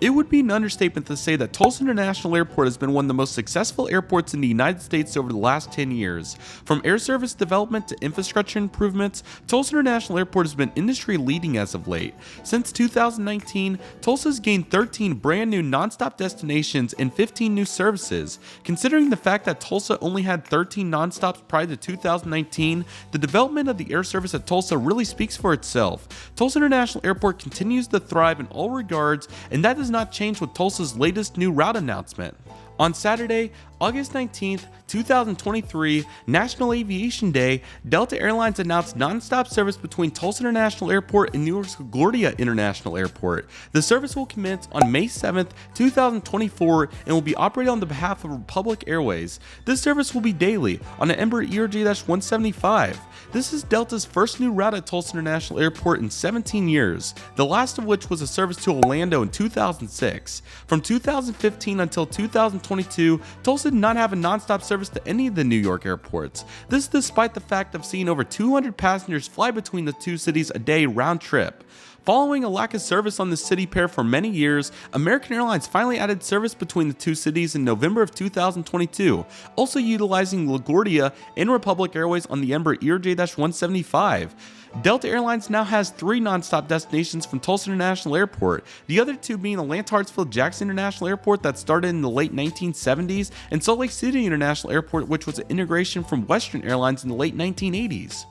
It would be an understatement to say that Tulsa International Airport has been one of the most successful airports in the United States over the last 10 years. From air service development to infrastructure improvements, Tulsa International Airport has been industry leading as of late. Since 2019, Tulsa has gained 13 brand new nonstop destinations and 15 new services. Considering the fact that Tulsa only had 13 nonstops prior to 2019, the development of the air service at Tulsa really speaks for itself. Tulsa International Airport continues to thrive in all regards, and that does not change with Tulsa's latest new route announcement. On Saturday, August 19th, 2023, National Aviation Day, Delta Airlines announced nonstop service between Tulsa International Airport and New York's LaGuardia International Airport. The service will commence on May 7th, 2024 and will be operated on the behalf of Republic Airways. This service will be daily on an Embraer ERJ-175. This is Delta's first new route at Tulsa International Airport in 17 years, the last of which was a service to Orlando in 2006. From 2015 until 2022, Tulsa did not have a nonstop service to any of the New York airports. This despite the fact of seeing over 200 passengers fly between the two cities a day round trip. Following a lack of service on the city pair for many years, American Airlines finally added service between the two cities in November of 2022, also utilizing LaGuardia and Republic Airways on the Embraer ERJ-175. Delta Airlines now has 3 nonstop destinations from Tulsa International Airport, the other 2 being Atlanta Hartsfield-Jackson International Airport that started in the late 1970s, and Salt Lake City International Airport, which was an integration from Western Airlines in the late 1980s.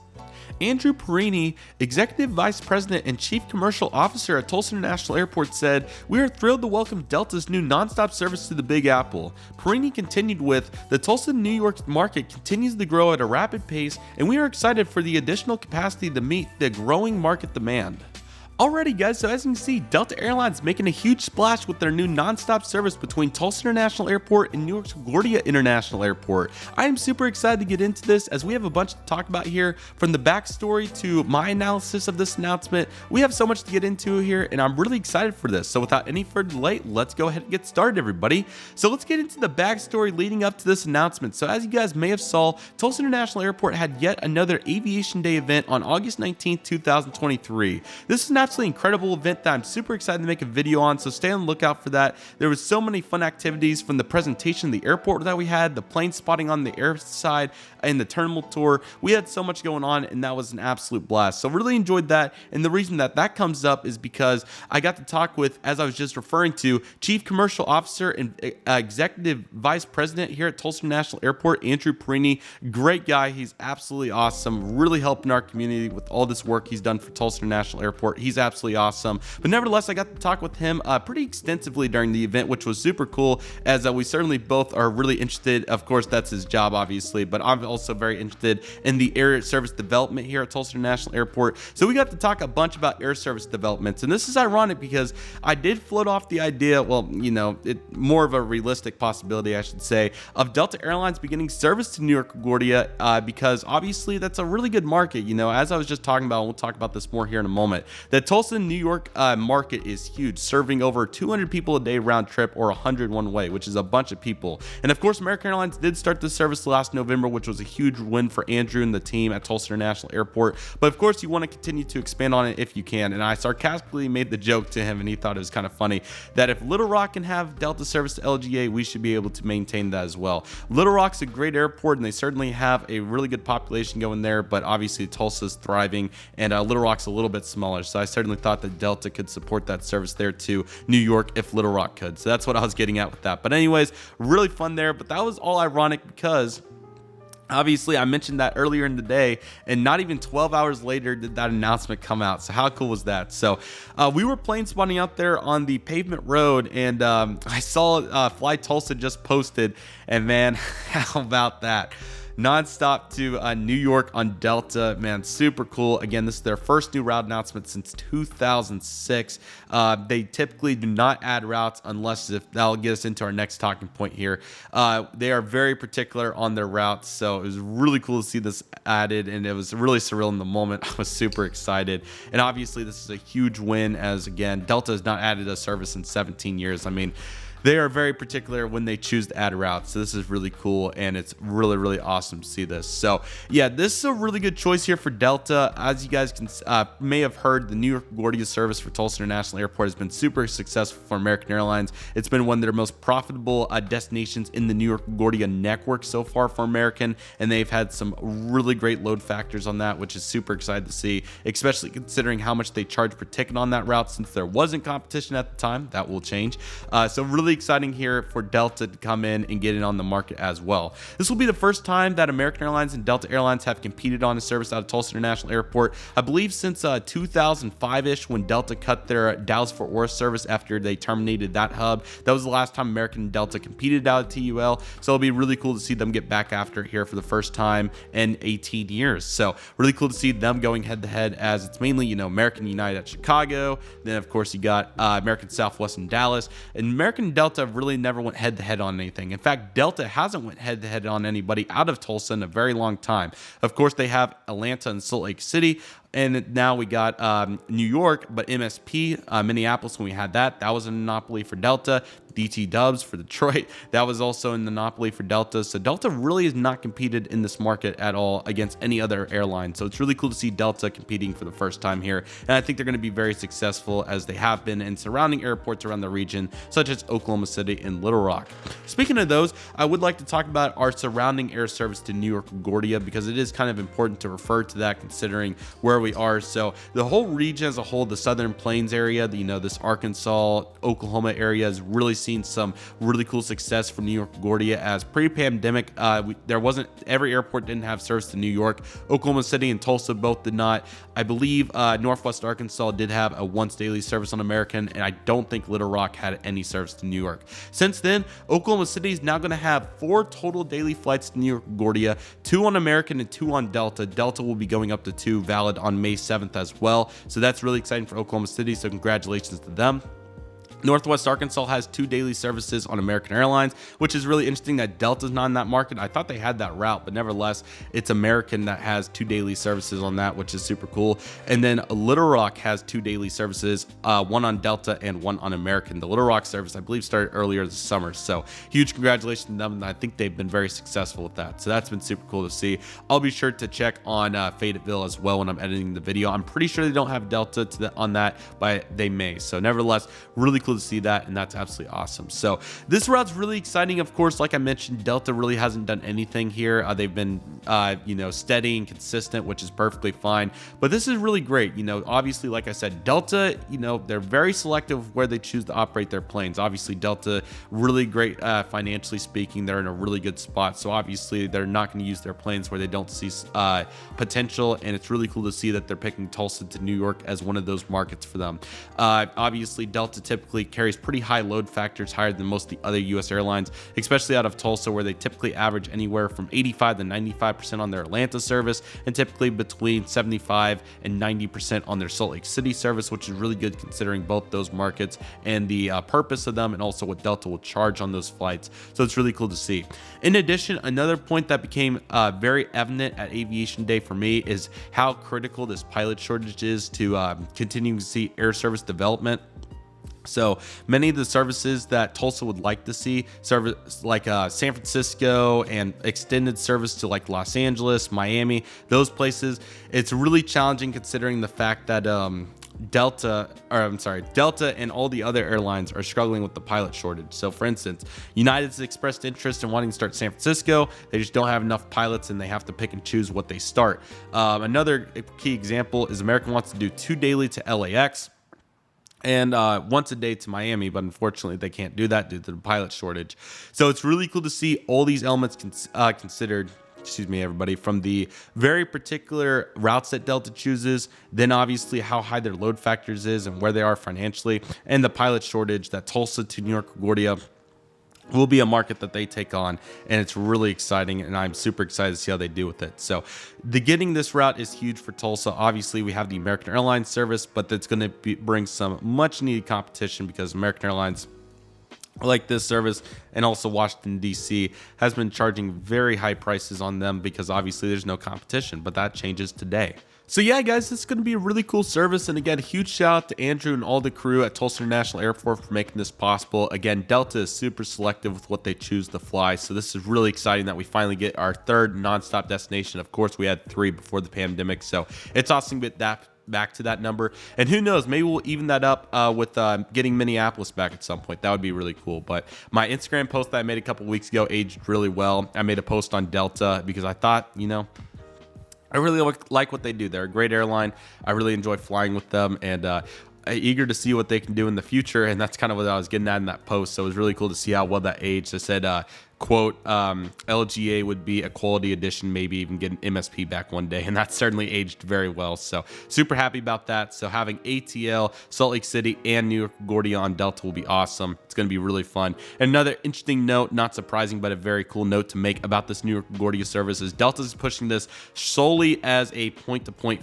Andrew Perini, Executive Vice President and Chief Commercial Officer at Tulsa International Airport, said, "We are thrilled to welcome Delta's new nonstop service to the Big Apple." Perini continued with, "The Tulsa, New York market continues to grow at a rapid pace, and we are excited for the additional capacity to meet the growing market demand." Alrighty guys, so as you can see, Delta Airlines making a huge splash with their new nonstop service between Tulsa International Airport and New York's LaGuardia International Airport. I am super excited to get into this as we have a bunch to talk about here, from the backstory to my analysis of this announcement. We have so much to get into here and I'm really excited for this. So without any further delay, let's go ahead and get started, everybody. So let's get into the backstory leading up to this announcement. So as you guys may have saw, Tulsa International Airport had yet another Aviation Day event on August 19th, 2023. This is an absolutely incredible event that I'm super excited to make a video on, so stay on the lookout for that. There was so many fun activities, from the presentation of the airport that we had, the plane spotting on the air side, and the terminal tour. We had so much going on and that was an absolute blast. So really enjoyed that, and the reason that that comes up is because I got to talk with, as I was just referring to, Chief Commercial Officer and Executive Vice President here at Tulsa International Airport, Andrew Perini. Great guy. He's absolutely awesome, really helping our community with all this work he's done for Tulsa International Airport. He's absolutely awesome. But nevertheless, I got to talk with him pretty extensively during the event, which was super cool, as we certainly both are really interested. Of course, that's his job, obviously, but I'm also very interested in the air service development here at Tulsa International Airport. So we got to talk a bunch about air service developments, and this is ironic because I did float off the idea, well, you know, more of a realistic possibility, I should say, of Delta Airlines beginning service to New York LaGuardia, because obviously that's a really good market. You know, as I was just talking about, we'll talk about this more here in a moment, the Tulsa, New York market is huge, serving over 200 people a day round trip, or 100 one way, which is a bunch of people. And of course, American Airlines did start the service last November, which was a huge win for Andrew and the team at Tulsa International Airport. But of course, you want to continue to expand on it if you can. And I sarcastically made the joke to him, and he thought it was kind of funny, that if Little Rock can have Delta service to LGA, we should be able to maintain that as well. Little Rock's a great airport, and they certainly have a really good population going there, but obviously Tulsa's thriving, and Little Rock's a little bit smaller. So I certainly thought that Delta could support that service there to New York if Little Rock could. So that's what I was getting at with that. But anyways, really fun there. But that was all ironic because obviously I mentioned that earlier in the day, and not even 12 hours later did that announcement come out. So how cool was that? So we were plane spotting out there on the pavement road, and I saw Fly Tulsa just posted, and man, how about that? Nonstop to New York on Delta, man, super cool. Again, this is their first new route announcement since 2006. They typically do not add routes unless, if that'll get us into our next talking point here. They are very particular on their routes, so it was really cool to see this added, and it was really surreal in the moment. I was super excited, and obviously this is a huge win, as again, Delta has not added a service in 17 years. I mean, they are very particular when they choose to add routes. So this is really cool, and it's really, really awesome to see this. So yeah, this is a really good choice here for Delta. As you guys can may have heard, the New York LaGuardia service for Tulsa International Airport has been super successful for American Airlines. It's been one of their most profitable destinations in the New York LaGuardia network so far for American, and they've had some really great load factors on that, which is super excited to see, especially considering how much they charge per ticket on that route. Since there wasn't competition at the time, that will change. So really exciting here for Delta to come in and get in on the market as well. This will be the first time that American Airlines and Delta Airlines have competed on a service out of Tulsa International Airport, I believe since 2005-ish, when Delta cut their Dallas-Fort Worth service after they terminated that hub. That was the last time American and Delta competed out of TUL, so it'll be really cool to see them get back after it here for the first time in 18 years. So really cool to see them going head-to-head, as it's mainly, you know, American United at Chicago, then of course you got American Southwest in Dallas, and American and Delta really never went head-to-head on anything. In fact, Delta hasn't went head-to-head on anybody out of Tulsa in a very long time. Of course, they have Atlanta and Salt Lake City, and now we got New York, but MSP, Minneapolis, when we had that was a monopoly for Delta. DT Dubs for Detroit, that was also in the monopoly for Delta. So Delta really has not competed in this market at all against any other airline. So it's really cool to see Delta competing for the first time here. And I think they're going to be very successful, as they have been in surrounding airports around the region, such as Oklahoma City and Little Rock. Speaking of those, I would like to talk about our surrounding air service to New York LaGuardia, because it is kind of important to refer to that considering where we are. So the whole region as a whole, the Southern Plains area, you know, this Arkansas, Oklahoma area is really seen some really cool success from New York LaGuardia, as pre-pandemic there wasn't, every airport didn't have service to New York. Oklahoma City and Tulsa both did not. I believe Northwest Arkansas did have a once daily service on American, and I don't think Little Rock had any service to New York. Since then, Oklahoma City is now going to have 4 total daily flights to New York LaGuardia, 2 on American and 2 on Delta. Delta will be going up to 2, valid on May 7th as well. So that's really exciting for Oklahoma City, so congratulations to them. Northwest Arkansas has 2 daily services on American Airlines, which is really interesting that Delta's not in that market. I thought they had that route, but nevertheless, it's American that has 2 daily services on that, which is super cool. And then Little Rock has 2 daily services, 1 on Delta and 1 on American. The Little Rock service, I believe, started earlier this summer, so huge congratulations to them, and I think they've been very successful with that. So that's been super cool to see. I'll be sure to check on Fayetteville as well when I'm editing the video. I'm pretty sure they don't have Delta on that, but they may. So nevertheless, really cool to see that, and that's absolutely awesome. So this route's really exciting. Of course, like I mentioned, Delta really hasn't done anything here. They've been you know, steady and consistent, which is perfectly fine, but this is really great. You know, obviously, like I said, Delta, you know, they're very selective where they choose to operate their planes. Obviously, Delta really great financially speaking. They're in a really good spot, so obviously they're not going to use their planes where they don't see potential, and it's really cool to see that they're picking Tulsa to New York as one of those markets for them. Obviously, Delta typically carries pretty high load factors, higher than most of the other US airlines, especially out of Tulsa, where they typically average anywhere from 85 to 95% on their Atlanta service, and typically between 75 and 90% on their Salt Lake City service, which is really good considering both those markets and the purpose of them, and also what Delta will charge on those flights. So it's really cool to see. In addition, another point that became very evident at Aviation Day for me is how critical this pilot shortage is to continuing to see air service development. So many of the services that Tulsa would like to see, service like San Francisco, and extended service to like Los Angeles, Miami, those places, it's really challenging considering the fact that Delta and all the other airlines are struggling with the pilot shortage. So for instance, United's expressed interest in wanting to start San Francisco. They just don't have enough pilots, and they have to pick and choose what they start. Another key example is American wants to do 2 daily to LAX and once a day to Miami, but unfortunately they can't do that due to the pilot shortage. So it's really cool to see all these elements considered, excuse me everybody, from the very particular routes that Delta chooses, then obviously how high their load factors is and where they are financially, and the pilot shortage that Tulsa to New York LaGuardia will be a market that they take on, and it's really exciting, and I'm super excited to see how they do with it. So getting this route is huge for Tulsa. Obviously, we have the American Airlines service, but that's going to bring some much needed competition, because American Airlines, like this service, and also Washington DC, has been charging very high prices on them, because obviously there's no competition, but that changes today. So yeah, guys, this is going to be a really cool service. And again, huge shout out to Andrew and all the crew at Tulsa International Airport for making this possible. Again, Delta is super selective with what they choose to fly. So this is really exciting that we finally get our third nonstop destination. Of course, we had 3 before the pandemic. So it's awesome to get that back to that number. And who knows, maybe we'll even that up with getting Minneapolis back at some point. That would be really cool. But my Instagram post that I made a couple weeks ago aged really well. I made a post on Delta because I thought, I really like what they do. They're a great airline. I really enjoy flying with them, and eager to see what they can do in the future. And that's kind of what I was getting at in that post. So it was really cool to see how well that aged. I said, quote, LGA would be a quality addition, maybe even get an MSP back one day. And that certainly aged very well. So super happy about that. So having ATL, Salt Lake City, and New York LaGuardia on Delta will be awesome. It's going to be really fun. And another interesting note, not surprising, but a very cool note to make about this New York LaGuardia service is Delta is pushing this solely as a point-to-point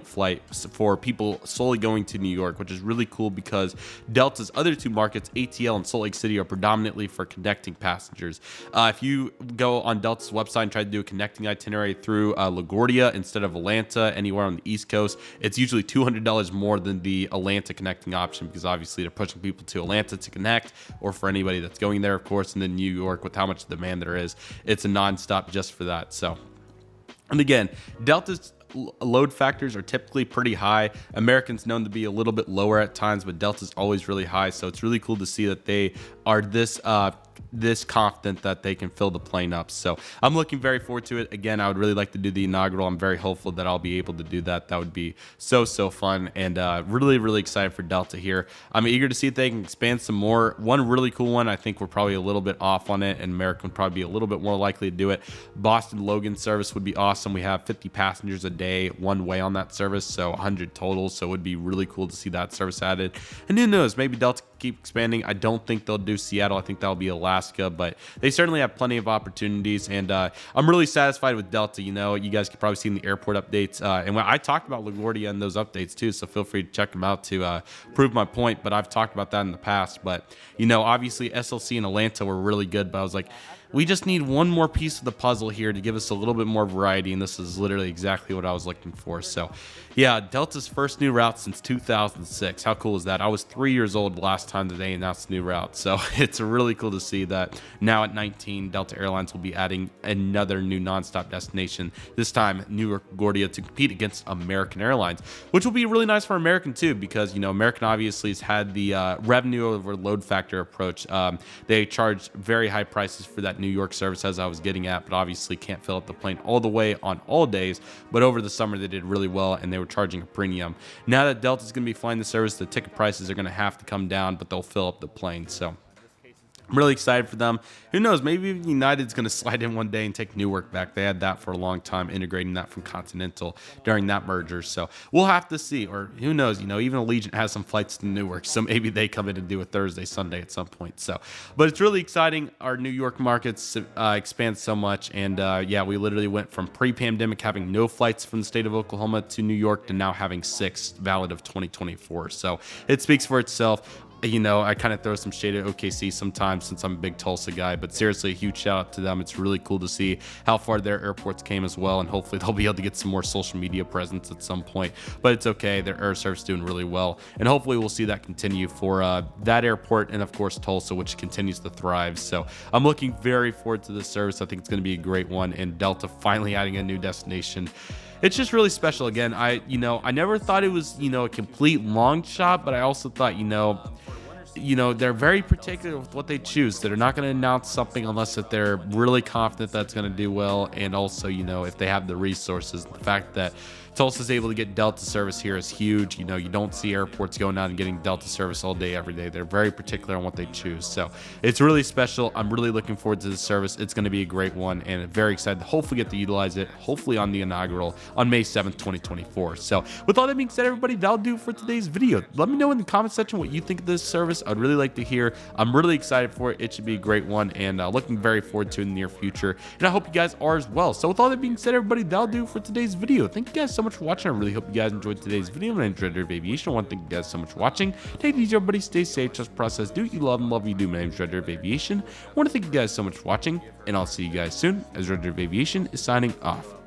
flight for people solely going to New York, which is really cool because Delta's other 2 markets, ATL and Salt Lake City, are predominantly for connecting passengers. If you go on Delta's website and try to do a connecting itinerary through LaGuardia instead of Atlanta, anywhere on the East Coast, it's usually $200 more than the Atlanta connecting option because obviously they're pushing people to Atlanta to connect, or for anybody that's going there, of course, and then New York with how much demand there is, it's a nonstop just for that. So, and again, Delta's load factors are typically pretty high. American's known to be a little bit lower at times, but Delta's always really high. So it's really cool to see that they are this confident that they can fill the plane up. So I'm looking very forward to it. Again, I would really like to do the inaugural. I'm very hopeful that I'll be able to do that. That would be so fun, and really excited for Delta here. I'm eager to see if they can expand some more. One really cool one, I think we're probably a little bit off on it, and American would probably be a little bit more likely to do it. Boston Logan service would be awesome. We have 50 passengers a day one way on that service, so 100 total. So it would be really cool to see that service added. And who knows, maybe Delta keep expanding. I don't think they'll do Seattle. I think that'll be Alaska, but they certainly have plenty of opportunities, and I'm really satisfied with Delta. You guys can probably see in the airport updates, and when I talked about LaGuardia in those updates too, so feel free to check them out to prove my point, but I've talked about that in the past. But obviously SLC and Atlanta were really good, but I was like, we just need one more piece of the puzzle here to give us a little bit more variety, and this is literally exactly what I was looking for. So yeah, Delta's first new route since 2006. How cool is that? I was 3 years old last time that they announced the new route, so it's really cool to see that now at 19, Delta Airlines will be adding another new nonstop destination, this time New York LaGuardia, to compete against American Airlines, which will be really nice for American too, because American obviously has had the revenue over load factor approach. They charge very high prices for that New York service, as I was getting at, but obviously can't fill up the plane all the way on all days. But over the summer they did really well, and they were charging a premium. Now that Delta's going to be flying the service, the ticket prices are going to have to come down, but they'll fill up the plane. So I'm really excited for them. Who knows, maybe even United's going to slide in one day and take Newark back. They had that for a long time, integrating that from Continental during that merger. So we'll have to see. Or who knows, even Allegiant has some flights to Newark, so maybe they come in and do a Thursday, Sunday at some point. So, but it's really exciting. Our New York markets expand so much. And yeah, we literally went from pre-pandemic having no flights from the state of Oklahoma to New York to now having 6 valid of 2024. So it speaks for itself. I kind of throw some shade at OKC sometimes since I'm a big Tulsa guy, but seriously, a huge shout out to them. It's really cool to see how far their airports came as well, and hopefully they'll be able to get some more social media presence at some point, but it's okay. Their air service is doing really well, and hopefully we'll see that continue for that airport, and of course Tulsa, which continues to thrive. So I'm looking very forward to this service. I think it's going to be a great one, and Delta finally adding a new destination. It's just really special. Again, I never thought it was, a complete long shot, but I also thought, they're very particular with what they choose. They're not going to announce something unless if they're really confident that's going to do well, and also, if they have the resources. The fact that Tulsa's able to get Delta service here is huge. You don't see airports going out and getting Delta service all day, every day. They're very particular on what they choose. So it's really special. I'm really looking forward to this service. It's going to be a great one, and I'm very excited to hopefully get to utilize it, hopefully on the inaugural on May 7th, 2024. So with all that being said, everybody, that'll do for today's video. Let me know in the comment section what you think of this service. I'd really like to hear. I'm really excited for it. It should be a great one, and looking very forward to it in the near future. And I hope you guys are as well. So with all that being said, everybody, that'll do for today's video. Thank you guys so much for watching. I really hope you guys enjoyed today's video. My name is Redriveraviation. I want to thank you guys so much for watching. Take it easy, everybody. Stay safe. Trust the process. Do what you love and love what you do. My name is Redriveraviation. I want to thank you guys so much for watching, and I'll see you guys soon as Redriveraviation is signing off.